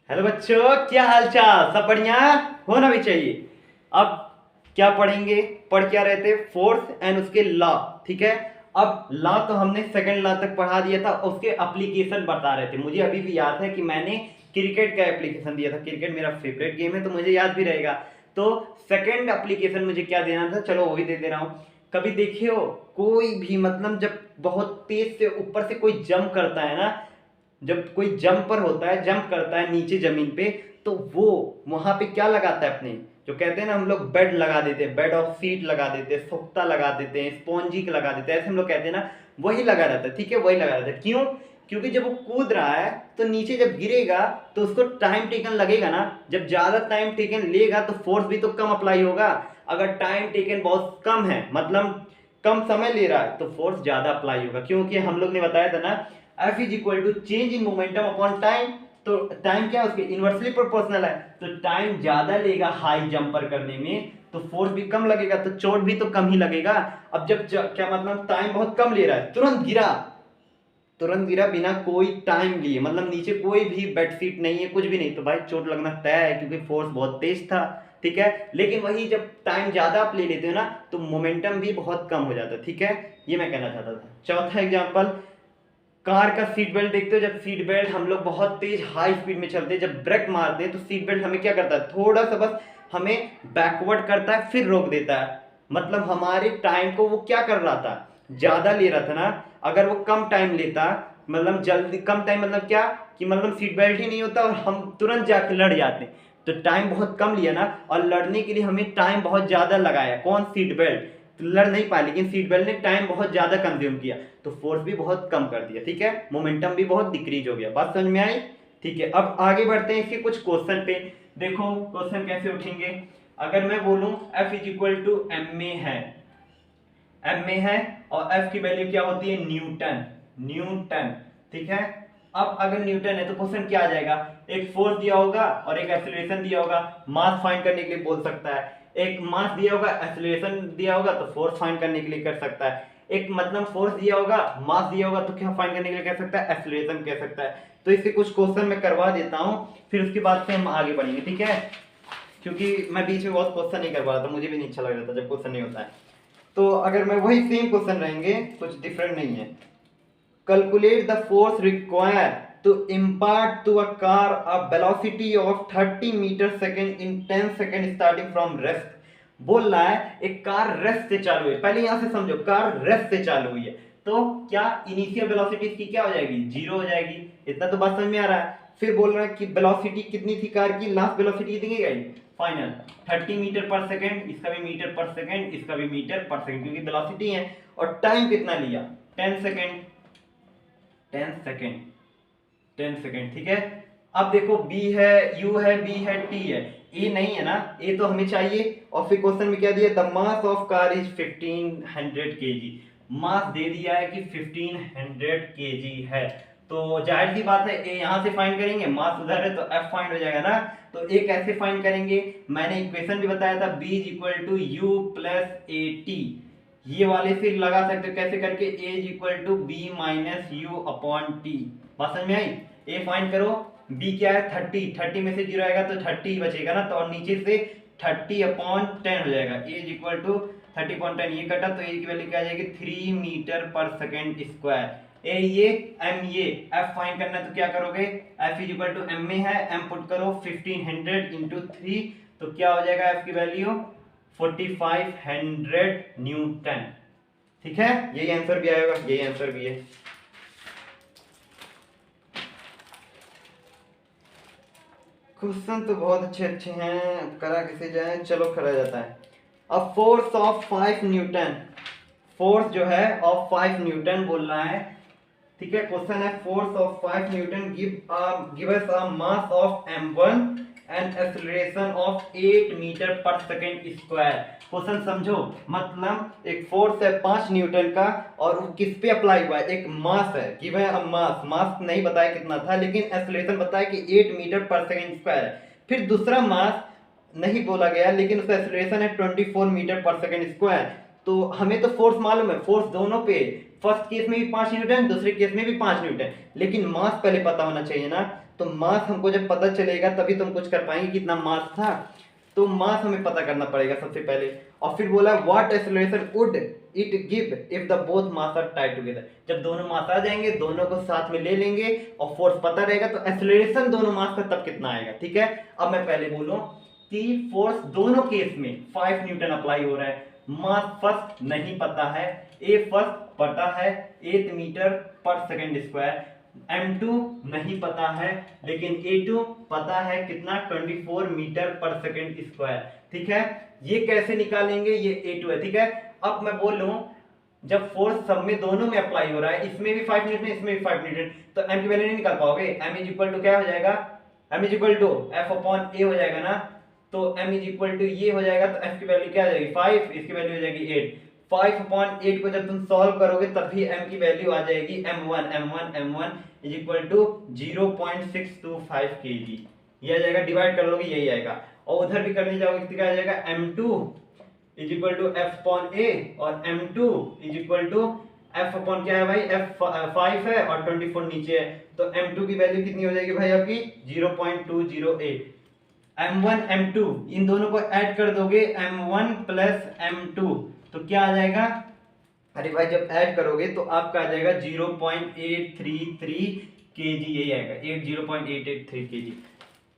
Hello बच्चों, क्या हाल चाल? सब बढ़िया होना भी चाहिए। अब क्या पढ़ेंगे? पढ़ क्या रहे थे? फोर्स एंड उसके लॉ। ठीक है। अब लॉ तो हमने सेकंड लॉ तक पढ़ा दिया था, उसके एप्लीकेशन बता रहे थे। मुझे अभी भी याद है कि मैंने क्रिकेट का एप्लीकेशन दिया था। क्रिकेट मेरा फेवरेट गेम है तो मुझे याद भी रहेगा। तो सेकंड एप्लीकेशन मुझे क्या देना था, चलो वो भी दे दे रहा हूँ। कभी देखे हो कोई भी, मतलब जब बहुत तेज से ऊपर से कोई जंप करता है ना, जब कोई जंपर होता है, जंप करता है नीचे जमीन पे, तो वो वहां पे क्या लगाता है? अपने जो कहते हैं ना, हम लोग बेड लगा देते हैं, बेड ऑफ सीट लगा देते हैं, सोख्ता लगा देते हैं, स्पॉन्जी लगा देते हैं, ऐसे हम लोग कहते हैं ना, वही लगा रहता है। ठीक है, वही लगा रहता है। क्यों? क्योंकि जब वो कूद रहा है तो नीचे जब गिरेगा तो उसको टाइम टेकन लगेगा ना। जब ज्यादा टाइम टेकन लेगा तो फोर्स भी तो कम अप्लाई होगा। अगर टाइम टेकन बहुत कम है, मतलब कम समय ले रहा है, तो फोर्स ज्यादा अप्लाई होगा। क्योंकि हम लोग ने बताया था ना, F is equal to change in momentum upon time. तो टाइम क्या है उसके इनवर्सली प्रोपोर्शनल है। तो टाइम ज्यादा लेगा हाई जंपर करने में, तो फोर्स भी कम लगेगा, तो चोट भी तो कम ही लगेगा। अब जब क्या मतलब टाइम बहुत कम ले रहा है, तुरंत गिरा बिना कोई टाइम लिए, मतलब नीचे कोई भी बेडशीट नहीं है, कुछ भी नहीं, तो भाई चोट लगना तय है, क्योंकि फोर्स बहुत तेज था। ठीक है। लेकिन वही जब टाइम ज्यादा आप ले लेते हो ना, तो मोमेंटम भी बहुत कम हो जाता है। ठीक है, ये मैं कहना चाहता था। चौथा एग्जाम्पल, कार का सीट बेल्ट देखते हो। जब सीट बेल्ट हम लोग बहुत तेज हाई स्पीड में चलते हैं, जब ब्रेक मारते हैं, तो सीट बेल्ट हमें क्या करता है? थोड़ा सा बस हमें बैकवर्ड करता है, फिर रोक देता है। मतलब हमारे टाइम को वो क्या कर रहा था? ज्यादा ले रहा था ना। अगर वो कम टाइम लेता, मतलब जल्दी कम टाइम, मतलब क्या कि मतलब सीट बेल्ट ही नहीं होता और हम तुरंत जाके लड़ जाते, तो टाइम बहुत कम लिया ना। और लड़ने के लिए हमें टाइम बहुत ज्यादा लगाया। कौन? Seat belt. तो लड़ नहीं पाए, लेकिन सीट बेल्ट ने टाइम बहुत ज्यादा कंज्यूम किया, तो फोर्स भी बहुत कम कर दिया। ठीक है, मोमेंटम भी बहुत डिक्रीज हो गया। बात समझ में आई? ठीक है, अब आगे बढ़ते हैं इसके कुछ क्वेश्चन पे। देखो क्वेश्चन कैसे उठेंगे। अगर मैं बोलूं F is equal to M में है, एम में है, और F की वैल्यू क्या होती है? न्यूटन। न्यूटन। ठीक है। अब अगर न्यूटन है तो क्वेश्चन क्या आ जाएगा? एक फोर्स दिया होगा और एक एक्सीलरेशन दिया होगा। मास फाइंड करने के लिए बोल सकता है। एक मास दिया होगा, एक्सीलरेशन दिया होगा, तो फोर्स फाइंड करने के लिए कर सकता है। एक मतलब फोर्स दिया होगा, मास दिया होगा, तो क्या फाइंड करने के लिए कह सकता है? एक्सीलरेशन कह सकता है। तो इससे कुछ क्वेश्चन मैं करवा देता हूं, फिर उसके बाद से हम आगे बढ़ेंगे। ठीक है, क्योंकि मैं बीच में बहुत क्वेश्चन नहीं करवा रहा था, मुझे भी नहीं अच्छा लग रहा था जब क्वेश्चन नहीं होता है। तो अगर मैं वही सेम क्वेश्चन रहेंगे, कुछ डिफरेंट नहीं है। Calculate the force required to impart to a car a velocity of 30 metre second in 10 second starting from rest. बोल रहा है एक कार रेस्ट से चालू है। पहले यहां से समझो, कार रेस्ट से चालू हुई है, तो क्या इनिशियल वेलोसिटी इसकी क्या हो जाएगी? जीरो हो जाएगी। इतना तो बात समझ में आ रहा है। फिर बोल रहा है कि वेलोसिटी कितनी थी कार की, लास्ट वेलोसिटी कितनी गई फाइनल? 30 metre per second. इसका भी मीटर पर सेकेंड, इसका भी मीटर पर सेकेंड, क्योंकि वेलोसिटी है। और टाइम कितना लिया? 10 सेकेंड। 10 second, 10 second. ठीक है। अब देखो बी है, यू है, बी है, टी है, ए नहीं है ना। ए तो हमें चाहिए। और फिर क्वेश्चन में क्या दिया? The mass of car is 1500 kg. Mass दे दिया है कि 1500 केजी है, तो जाहिर सी बात है ए यहां से फाइंड करेंगे, मास उधर है तो एफ फाइंड हो जाएगा ना। तो ए कैसे फाइंड करेंगे? मैंने इक्वेशन भी बताया था, B is equal to U plus A T. ये वाले से लगा सकते हो कैसे करके, A is equal to B minus U upon T. बात समझ में आई? ए फाइंड करो, बी क्या है? 30, 30 में से जीरो आएगा तो 30 ही बचेगा ना, तो और नीचे से 30 अपॉन 10 हो जाएगा। ए इज इक्वल टू 30 अपॉन 10, ये कटा तो ए की वैल्यू क्या आ जाएगी? 3 मीटर पर सेकेंड स्क्वायर। ए ये, एम ये, एफ फाइंड करना है तो क्या करोगे? F is equal to M में है, एम पुट करो 1500 इंटू 3, तो क्या हो जाएगा एफ की वैल्यू? 4500 न्यूटन। ठीक है, यही आंसर भी आएगा, यही आंसर भी है। क्वेश्चन तो बहुत अच्छे अच्छे हैं, करा कैसे जाए, चलो करा जाता है। अब फोर्स ऑफ 5 न्यूटन, फोर्स जो है ऑफ 5 न्यूटन बोल रहा है। ठीक है, क्वेश्चन है force of 5 newton give us a mass of m1 and acceleration of 8 metre per second square. Question समझो, मतलब एक फोर्स है 5 न्यूटन का, और वो किस पे अप्लाई हुआ है? एक मास है, गिवन है मास, मास नहीं बताया कितना था, लेकिन एक्सीलरेशन बताया कि 8 मीटर पर सेकेंड स्क्वायर है। फिर दूसरा मास नहीं बोला गया, लेकिन उसका एक्सीलरेशन है 24 मीटर पर सेकेंड स्क्वायर। तो हमें तो फोर्स मालूम है, फोर्स दोनों पे, फर्स्ट केस में भी 5 न्यूटन, दूसरे केस में भी 5 न्यूटन, लेकिन मास पहले पता होना चाहिए ना। तो मास हमको जब पता चलेगा तभी तो हम कुछ कर पाएंगे, कितना मास था। तो मास हमें पता करना पड़ेगा सबसे पहले। और फिर बोला what acceleration would it give if the both mass are tied together. जब दोनों मास आ जाएंगे, दोनों को साथ में ले लेंगे और फोर्स पता रहेगा, तो एक्सेलरेशन दोनों मास का तब कितना आएगा। ठीक है, अब मैं पहले बोलूं कि फोर्स दोनों केस में 5 न्यूटन अप्लाई हो रहा है। मास फर्स्ट नहीं पता है, ए फर्स्ट पता है 8 metre per second square. m2 नहीं पता है, लेकिन a2 पता है कितना 24 मीटर पर सेकेंड स्क्वायर। ठीक है, ये कैसे निकालेंगे, ये a2 है। ठीक है, अब मैं बोल लूं जब फोर्स सब में दोनों में अप्लाई हो रहा है, इसमें भी 5 न्यूटन इसमें भी 5 न्यूटन, तो m की वैल्यू नहीं निकाल पाओगे। m इज इक्वल टू क्या हो जाएगा, m is equal to f upon a हो जाएगा ना। तो m इज इक्वल टू ये हो जाएगा, तो f की वैल्यू क्या आ जाएगी 5, इसकी वैल्यू हो जाएगी 8। 5 अपॉन 8 को जब तुम सॉल्व करोगे तब भी m की वैल्यू आ जाएगी m1 is equal to 0.625 kg। ये आ जाएगा, डिवाइड कर लोगे यही आएगा। और उधर भी करने जाओगे कितना आ जाएगा, m2 is equal to f upon a, और m2 is equal to f upon क्या है भाई, f5 है और 24 नीचे है, तो m2 की वैल्यू कितनी हो जाएगी भाई आपकी 0.208। m1 m2 इन दोनों को ऐड कर दोगे m1 प्लस m2 तो क्या आ जाएगा, अरे भाई जब ऐड करोगे तो आपका आ जाएगा 0.833 kg, यही आएगा 0.883 kg।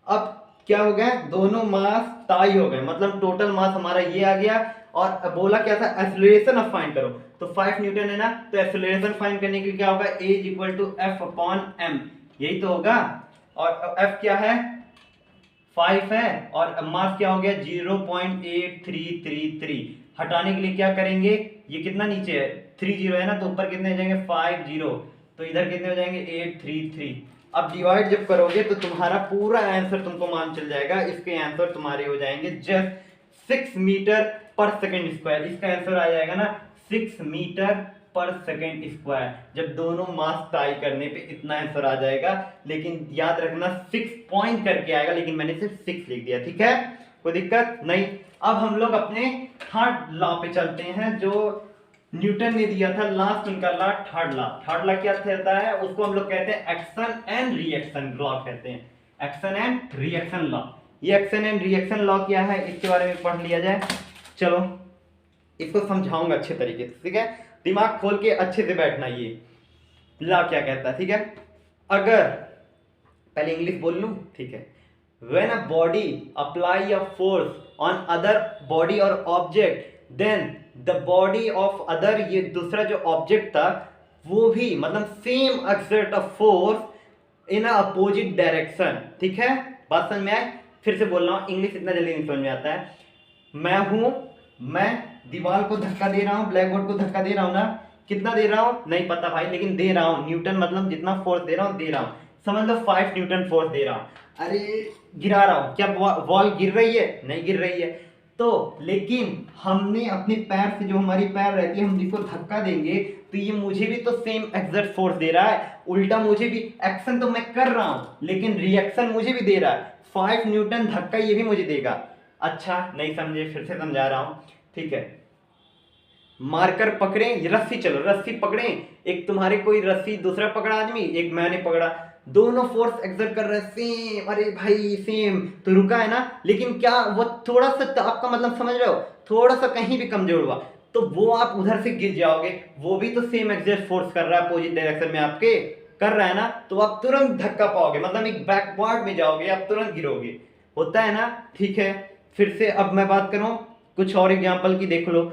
अब क्या हो गया, दोनों मास टाई हो गए, मतलब टोटल मास हमारा ये आ गया। और बोला क्या था, एक्सेलरेशन अब फाइंड करो, तो 5 न्यूटन है ना, तो एक्सेलरेशन फाइंड करने के लिए क्या होगा, a is equal to f upon m, यही तो होगा। और f क्या है 5 है, और मास क्या हो गया 0.8333। हटाने के लिए क्या करेंगे, ये कितना नीचे है 30 है ना, तो ऊपर कितने हो जाएंगे 50, तो इधर कितने हो जाएंगे 833। अब डिवाइड जब करोगे तो तुम्हारा पूरा आंसर तुमको मान चल जाएगा। इसके आंसर तुम्हारे हो जाएंगे just 6 metre per second square. इसका आंसर आ जाएगा ना 6 मीटर पर सेकेंड स्क्वायर। जब दोनों मास टाई करने पे इतना आंसर आ जाएगा, लेकिन याद रखना 6 पॉइंट करके आएगा, लेकिन मैंने सिर्फ 6 लिख दिया। ठीक है, कोई दिक्कत नहीं। अब हम लोग अपने थर्ड लॉ पे चलते हैं, जो न्यूटन ने दिया था लास्ट उनका law, third law. Third law क्या कहता है, उसको हम लोग कहते हैं एक्शन एंड रिएक्शन लॉ कहते हैं, एक्शन एंड रिएक्शन लॉ। ये एक्शन एंड रिएक्शन लॉ क्या है, इसके बारे में पढ़ लिया जाए। चलो इसको समझाऊंगा अच्छे तरीके से, ठीक है, दिमाग खोल के अच्छे से बैठना। ये लॉ क्या कहता है, ठीक है। अगर पहले इंग्लिश बोल लूं, ठीक है, when a body apply a force on other body और object, then the body of other, ये दूसरा जो ऑब्जेक्ट था वो भी मतलब same exert a force in opposite direction. ठीक है, बात समझ में आए, फिर से बोल रहा हूं, इंग्लिश इतना जल्दी नहीं समझ में आता है। मैं दीवार को धक्का दे रहा हूं, ब्लैक बोर्ड को धक्का दे रहा हूं ना, कितना दे रहा हूं नहीं पता भाई, लेकिन दे रहा हूं, न्यूटन मतलब जितना फोर्स दे रहा हूं, समझ लो 5 न्यूटन फोर्स दे रहा हूं। अरे गिरा रहा हूं, क्या वॉल गिर रही है, नहीं गिर रही है, तो लेकिन हमने अपने पैर से, जो हमारी पैर रहती है, हम जिसको धक्का देंगे तो ये मुझे भी तो सेम एक्सर्ट फोर्स दे रहा है, उल्टा मुझे भी एक्शन तो मैं कर रहा हूं लेकिन रिएक्शन मुझे भी दे रहा है। 5 न्यूटन धक्का ये भी मुझे देगा। अच्छा नहीं समझे, फिर से समझा रहा हूं, ठीक है। मार्कर पकड़े, रस्सी, चलो रस्सी पकड़े, एक तुम्हारे कोई रस्सी, दूसरा पकड़ा आदमी, एक मैंने पकड़ा, दोनों फोर्स एक्सर्ट कर रहे हैं सेम, अरे भाई सेम, तो रुका है ना, लेकिन क्या वो थोड़ा सा, आपका मतलब समझ रहे हो, थोड़ा सा कहीं भी कमजोर हुआ तो वो आप उधर से गिर जाओगे, वो भी तो सेम एक्सर्ट फोर्स कर रहा है अपोजिट डायरेक्शन में आपके, कर रहा है ना, तो आप तुरंत धक्का पाओगे, मतलब एक बैकवर्ड में जाओगे, आप तुरंत गिरोगे, होता है ना। ठीक है, फिर से अब मैं बात करूं कुछ और एग्जांपल की, देख लो।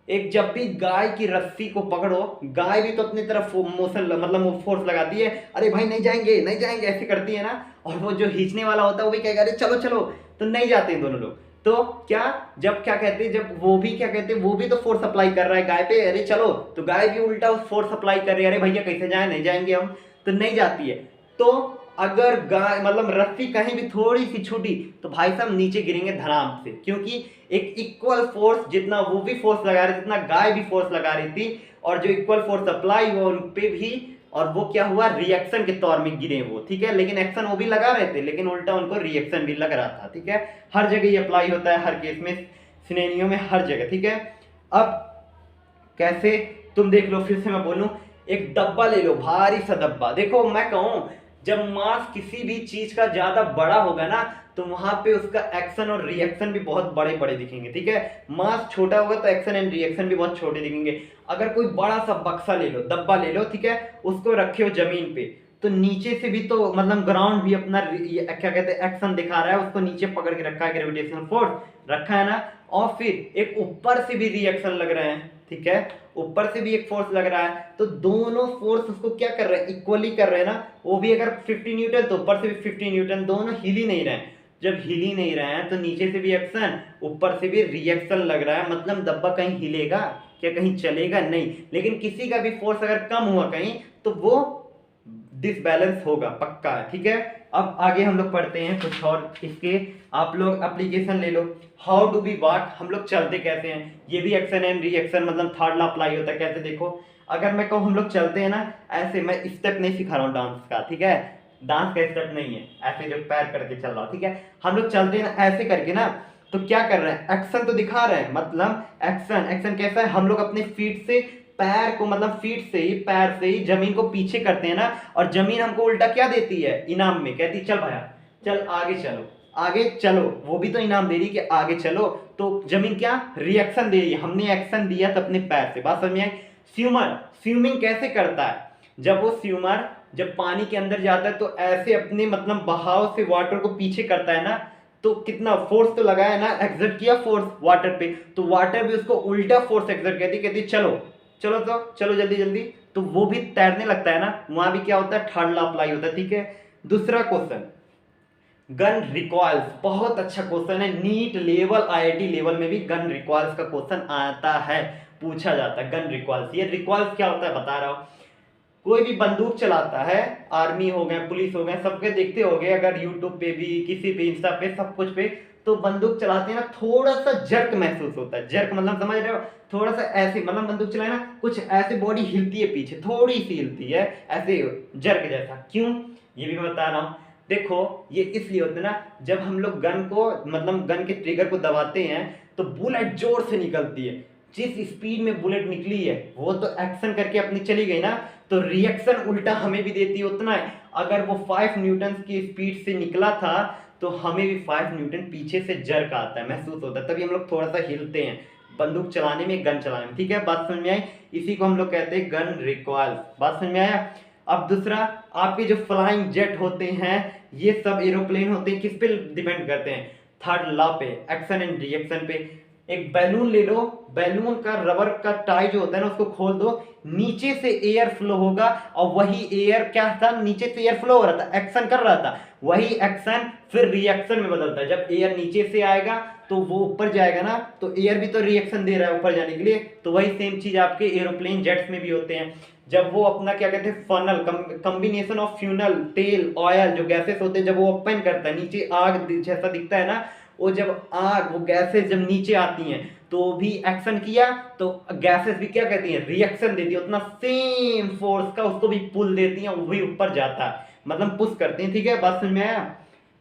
एक जब भी गाय की रस्सी को पकड़ो, गाय भी तो अपनी तरफ मोशन मतलब वो फोर्स लगाती है, अरे भाई नहीं जाएंगे नहीं जाएंगे ऐसे करती है ना, और वो जो खींचने वाला होता है वो भी कहेगा अरे चलो चलो, तो नहीं जाते हैं दोनों लोग। तो क्या, जब क्या कहते हैं, जब वो भी क्या कहते हैं, वो भी तो फोर्स अप्लाई कर रहा है गाय पे, अरे चलो, तो गाय भी उल्टा फोर्स अप्लाई कर रही है, अरे भैया कैसे जाए, नहीं जाएंगे हम, तो नहीं जाती है। तो अगर गाय मतलब रस्सी कहीं भी थोड़ी सी छूटी तो भाई साहब नीचे गिरेंगे धड़ाम से, क्योंकि एक इक्वल फोर्स, जितना वो भी फोर्स लगा रही थी जितना गाय भी फोर्स लगा रही थी, और जो इक्वल फोर्स अप्लाई हुआ उन पे भी, और वो क्या हुआ, रिएक्शन के तौर में गिरे वो, ठीक है। लेकिन एक्शन वो भी लगा रहे थे, लेकिन उल्टा उनको रिएक्शन भी लग रहा था, ठीक है। हर जगह ये अप्लाई होता है, हर केस में, सिनेरियो में, हर जगह, ठीक है। अब कैसे, तुम देख लो, फिर से मैं बोलूं, एक डब्बा ले लो, भारी सा डब्बा, देखो मैं कहूं जब मास किसी भी चीज का ज्यादा बड़ा होगा ना तो वहां पे उसका एक्शन और रिएक्शन भी बहुत बड़े बड़े दिखेंगे, ठीक है। मास छोटा होगा तो एक्शन एंड रिएक्शन भी बहुत छोटे दिखेंगे। अगर कोई बड़ा सा बक्सा ले लो, डब्बा ले लो, ठीक है, उसको रखे हो जमीन पे, तो नीचे से भी तो मतलब ग्राउंड भी अपना क्या कहते हैं एक्शन दिखा रहा है, उसको नीचे पकड़ के रखा है, ग्रेविटेशनल फोर्स रखा है ना। और फिर एक ऊपर से भी रिएक्शन लग रहे हैं, ठीक है, ऊपर से भी एक फोर्स लग रहा है, तो दोनों फोर्स उसको क्या कर रहे हैं, इक्वली कर रहे हैं ना। वो भी अगर 50 न्यूटन तो ऊपर से भी 50 न्यूटन, दोनों हिल ही नहीं रहे हैं। जब हिल ही नहीं रहे हैं तो नीचे से भी एक्शन, ऊपर से भी रिएक्शन लग रहा है, मतलब डब्बा कहीं हिलेगा क्या, कहीं चलेगा नहीं। लेकिन किसी का भी फोर्स अगर कम हुआ कहीं तो वो डिसबैलेंस होगा, पक्का है, ठीक है। अब आगे हम लोग पढ़ते हैं कुछ और इसके, आप लोग एप्लीकेशन ले लो। हाउ डू वी वॉक, हम लोग चलते कैसे हैं, ये भी एक्शन एंड रिएक्शन मतलब थर्ड लॉ अप्लाई होता है। कैसे देखो, अगर मैं कहूँ हम लोग चलते हैं ना ऐसे, मैं स्टेप नहीं सिखा रहा हूँ डांस का, ठीक है, डांस का स्टेप नहीं है, ऐसे जो पैर करके चल रहा हूँ, ठीक है। हम लोग चलते हैं ना ऐसे करके ना, तो क्या कर रहे हैं, एक्शन तो दिखा रहे हैं, मतलब एक्शन, एक्शन कैसा है, हम लोग अपने फीट से पैर को, मतलब फीट से ही, पैर से ही जमीन को पीछे करते हैं ना, और जमीन हमको उल्टा क्या देती है इनाम में, कहती है चल भाया चल आगे चलो, आगे चलो, वो भी तो इनाम दे रही कि आगे चलो। तो जमीन क्या रिएक्शन दे रही है, हमने एक्शन दिया तो अपने पैर से, बात समझ में आई। स्विमर, स्विमिंग कैसे करता है, जब वो स्विमर जब पानी के अंदर जाता है तो ऐसे अपने मतलब बहाव से वाटर को पीछे करता है ना, तो कितना फोर्स तो लगाया ना, एक्सर्ट किया फोर्स वाटर पे, तो वाटर भी उसको उल्टा फोर्स एक्सर्ट कहती चलो चलो, तो चलो जल्दी जल्दी, तो वो भी तैरने लगता है ना, वहां भी क्या होता है, थर्ड लॉ अप्लाई होता है, ठीक है। दूसरा क्वेश्चन, गन रिकॉइल्स, बहुत अच्छा क्वेश्चन है, नीट लेवल आईआईटी लेवल में भी गन रिकॉइल्स का क्वेश्चन आता है, पूछा जाता है गन रिकॉइल्स। ये रिकॉइल्स क्या होता है बता रहा हूं, कोई भी बंदूक चलाता है, आर्मी हो गए, पुलिस हो गए, सबके देखते होगे अगर यूट्यूब पे भी, किसी पे, इंस्टा पे, सब कुछ पे, तो बंदूक चलाते हैं ना, थोड़ा सा जर्क महसूस होता है, जर्क मतलब समझ रहे हो, थोड़ा सा ऐसे, मतलब बंदूक चलाए ना, कुछ ऐसे बॉडी हिलती है पीछे, थोड़ी सी हिलती है ऐसे जर्क जैसा, क्यों, ये भी मैं बता रहा हूं। देखो ये इसलिए होता है ना, जब हम लोग गन को, मतलब गन के ट्रिगर को दबाते हैं तो बुलेट जोर से निकलती है, जिस स्पीड में बुलेट निकली है वो तो एक्शन करके अपनी चली गई ना, तो रिएक्शन उल्टा हमें भी देती है उतना है। अगर वो 5 न्यूटन की स्पीड से निकला था तो हमें भी 5 न्यूटन पीछे से जर्क आता है, महसूस होता है, तभी हम लोग थोड़ा सा हिलते हैं बंदूक चलाने में, गन चलाने में, ठीक है, बात समझ में आई। इसी को हम लोग कहते हैं गन रिकॉइल, बात समझ में आया। अब दूसरा, आपके जो फ्लाइंग जेट होते हैं, ये सब एरोप्लेन होते हैं, किस पे डिपेंड करते हैं, थर्ड लॉ पे, एक्शन एंड रिएक्शन पे। एक बैलून ले लो, बैलून का रबर का टाई जो होता है ना उसको खोल दो, नीचे से एयर फ्लो होगा, और वही एयर क्या था, नीचे से एयर फ्लो हो रहा था, एक्शन कर रहा था, वही एक्शन फिर रिएक्शन में बदलता है। जब एयर नीचे से आएगा तो वो ऊपर जाएगा ना, तो एयर भी तो रिएक्शन दे रहा है ऊपर जाने के लिए, तो वही सेम चीज आपके एरोप्लेन जेट्स में भी होते हैं। जब वो अपना क्या कहते हैं फनल, कॉम्बिनेशन ऑफ फ्यूनल, तेल, ऑयल जो गैसेस होते हैं, जब वो ओपन करता है, नीचे आग जैसा दिखता है ना, वो जब आग, वो गैसेस जब नीचे आती हैं तो भी एक्शन किया, तो गैसेस भी क्या कहती हैं, रिएक्शन देती है, उतना सेम फोर्स का उसको भी पुल देती हैं, वो भी ऊपर जाता है, मतलब पुश करती हैं, ठीक है, बात समझ में आया।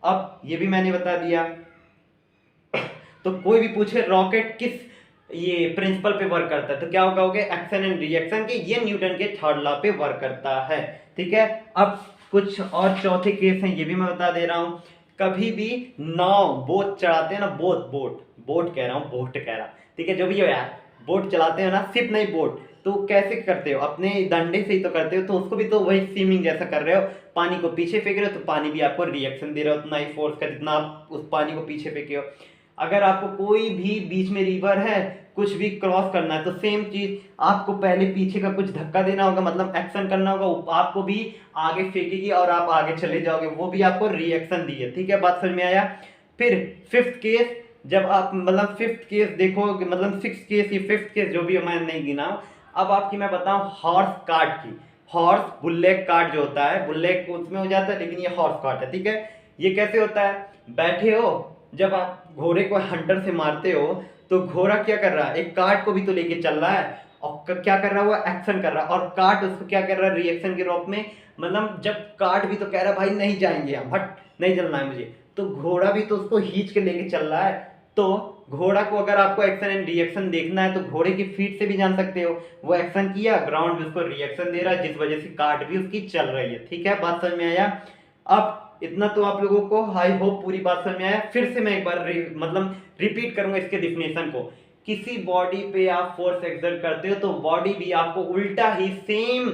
अब ये भी मैंने बता दिया। तो कोई भी पूछे रॉकेट किस ये प्रिंसिपल पे वर्क करता है, तो क्या होगा, एक्शन एंड रिएक्शन के, ये न्यूटन के थर्ड लॉ पे वर्क करता है, ठीक है। अब कुछ और चौथे केस हैं, ये भी मैं बता दे रहा हूं। कभी भी नाव, बोट चलाते हैं ना, बोट कह रहा हूँ, बोट कह रहा, ठीक है, जो भी हो यार, बोट चलाते हो ना, सिर्फ नहीं बोट, तो कैसे करते हो, अपने डंडे से ही तो करते हो, तो उसको भी तो वही स्विमिंग जैसा कर रहे हो, पानी को पीछे फेंक रहे हो, तो पानी भी आपको रिएक्शन दे रहा हो उतना ही फोर्स का जितना आप उस पानी को पीछे फेंके हो। अगर आपको कोई भी बीच में रिवर है, कुछ भी क्रॉस करना है, तो सेम चीज आपको पहले पीछे का कुछ धक्का देना होगा, मतलब एक्शन करना होगा, आपको भी आगे फेंकेगी और आप आगे चले जाओगे, वो भी आपको रिएक्शन दी है, ठीक है, बात समझ में आया। फिर फिफ्थ केस, जब आप मतलब फिफ्थ केस देखो, मतलब सिक्स केस या फिफ्थ केस जो भी मैं नहीं गिना। अब आपकी मैं बताऊं हॉर्स कार्ट की, हॉर्स बुल्लेक कार्ट जो होता है, बुल्लेक उसमें हो जाता है, लेकिन ये हॉर्स कार्ट है, ठीक है। ये कैसे होता है, बैठे हो, जब आप घोड़े को हंटर से मारते हो तो घोड़ा क्या कर रहा है, एक कार्ट को भी तो लेके चल रहा है, और क्या कर रहा है, वो एक्शन कर रहा है, और कार्ट उसको क्या कर रहा है, रिएक्शन के रूप में, मतलब जब कार्ट भी तो कह रहा है भाई नहीं जाएंगे हम, हट, नहीं चलना है मुझे, तो घोड़ा भी तो उसको खींच के लेके चल रहा है। तो घोड़ा को अगर आपको एक्शन एंड रिएक्शन देखना है तो घोड़े की फीट से भी जान सकते हो, वो एक्शन किया, ग्राउंड भी उसको रिएक्शन दे रहा है, जिस वजह से कार्ट भी उसकी चल रही है, ठीक है, बात समझ में आया। अब इतना तो आप लोगों को आई होप पूरी बात समझ में आया। फिर से मैं एक बार मतलब रिपीट करूंगा इसके डिफिनेशन को। किसी बॉडी पे आप फोर्स एक्सर्ट करते हो तो बॉडी भी आपको उल्टा ही सेम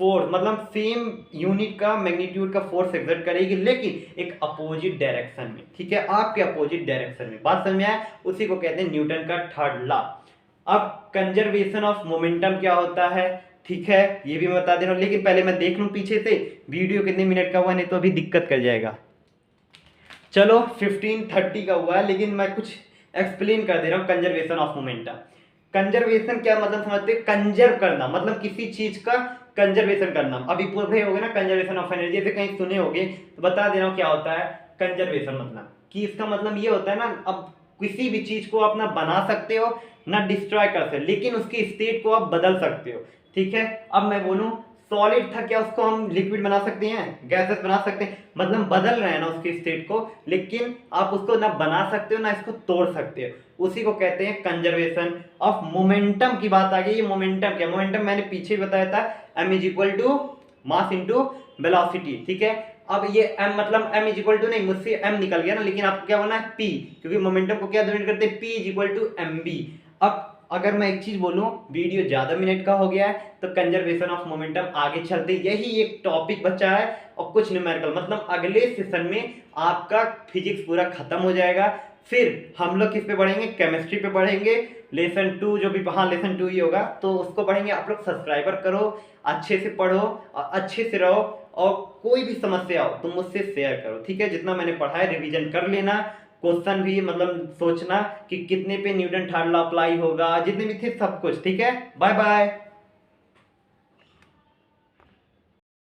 फोर्स मतलब सेम यूनिट का मैग्नीट्यूड का फोर्स एक्सर्ट करेगी, लेकिन एक अपोजिट डायरेक्शन में, ठीक है, आपके अपोजिट डायरेक्शन में। बात समझ में आया? उसी को कहते हैं न्यूटन का थर्ड लॉ। अब कंजर्वेशन ऑफ मोमेंटम क्या होता है, ठीक है, ये भी मैं बता दे रहा हूं, लेकिन पहले मैं देख लूं पीछे से वीडियो कितने मिनट का हुआ, नहीं तो अभी दिक्कत कर जाएगा। चलो 15:30 का हुआ है, लेकिन मैं कुछ एक्सप्लेन कर दे रहा हूं कंजर्वेशन ऑफ मोमेंटम। कंजर्वेशन क्या मतलब समझते हैं? कंजर्व करना मतलब किसी चीज का कंजर्वेशन करना। अभी पूरे हो गए ना कंजर्वेशन ऑफ एनर्जी, से कहीं सुने होंगे तो बता दे रहा हूं क्या होता है कंजर्वेशन। मतलब कि इसका मतलब ये होता है ना, अब किसी भी चीज को आप ना बना सकते हो ना डिस्ट्रॉय कर सकते, लेकिन उसकी स्टेट को आप बदल सकते हो, ठीक है। अब मैं बोलूं सॉलिड था, क्या उसको हम लिक्विड बना सकते हैं, गैसेस बना सकते हैं, मतलब बदल रहे हैं ना उसकी स्टेट को, लेकिन आप उसको ना बना सकते हो ना इसको तोड़ सकते हो। उसी को कहते हैं कंजर्वेशन ऑफ मोमेंटम। की बात आ गई। ये मोमेंटम क्या? मोमेंटम मैंने पीछे बताया था, m is equal to mass into velocity, ठीक है। अब ये m मतलब m इज इक्वल टू नहीं, मुझसे m निकल गया ना, लेकिन आपको क्या होना है p, क्योंकि मोमेंटम को क्या डिनोट करते हैं, p is equal to mb। अब अगर मैं एक चीज बोलूं, वीडियो ज्यादा मिनट का हो गया है तो कंजर्वेशन ऑफ मोमेंटम आगे चलते यही एक टॉपिक बचा है और कुछ न्यूमेरिकल, मतलब अगले सेशन में आपका फिजिक्स पूरा खत्म हो जाएगा। फिर हम लोग किस पे पढ़ेंगे? केमिस्ट्री पे पढ़ेंगे। लेसन 2 जो भी, हाँ लेसन 2 ही होगा, तो उसको पढ़ेंगे। आप लोग सब्सक्राइबर करो, अच्छे से पढ़ो और अच्छे से रहो, और कोई भी समस्या हो तो मुझसे शेयर करो, ठीक है। जितना मैंने पढ़ा है रिवीजन कर लेना। क्वेश्चन भी मतलब सोचना कि कितने पे न्यूटन थर्ड लॉ अप्लाई होगा, जितने भी थे सब कुछ, ठीक है। Bye bye.